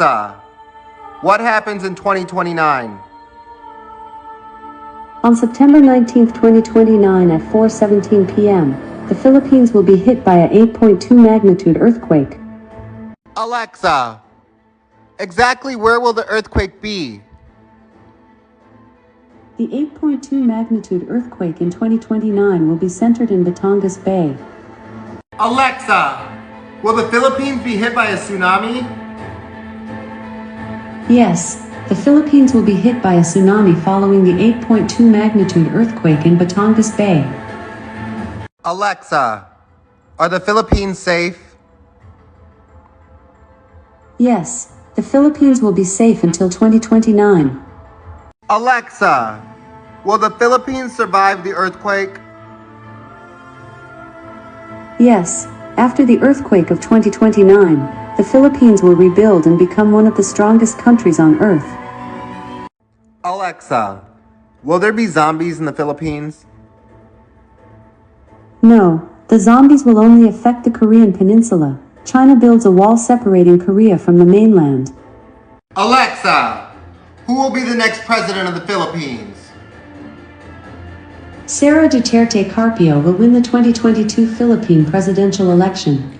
Alexa, what happens in 2029? On September 19, 2029 at 4:17 p.m., the Philippines will be hit by a 8.2 magnitude earthquake. Alexa, exactly where will the earthquake be? The 8.2 magnitude earthquake in 2029 will be centered in Batangas Bay. Alexa, will the Philippines be hit by a tsunami? Yes, the Philippines will be hit by a tsunami following the 8.2 magnitude earthquake in Batangas Bay. Alexa, are the Philippines safe? Yes, the Philippines will be safe until 2029. Alexa, will the Philippines survive the earthquake? Yes, after the earthquake of 2029, the Philippines will rebuild and become one of the strongest countries on Earth. Alexa, will there be zombies in the Philippines? No, the zombies will only affect the Korean peninsula. China builds a wall separating Korea from the mainland. Alexa, who will be the next president of the Philippines? Sara Duterte Carpio will win the 2022 Philippine presidential election.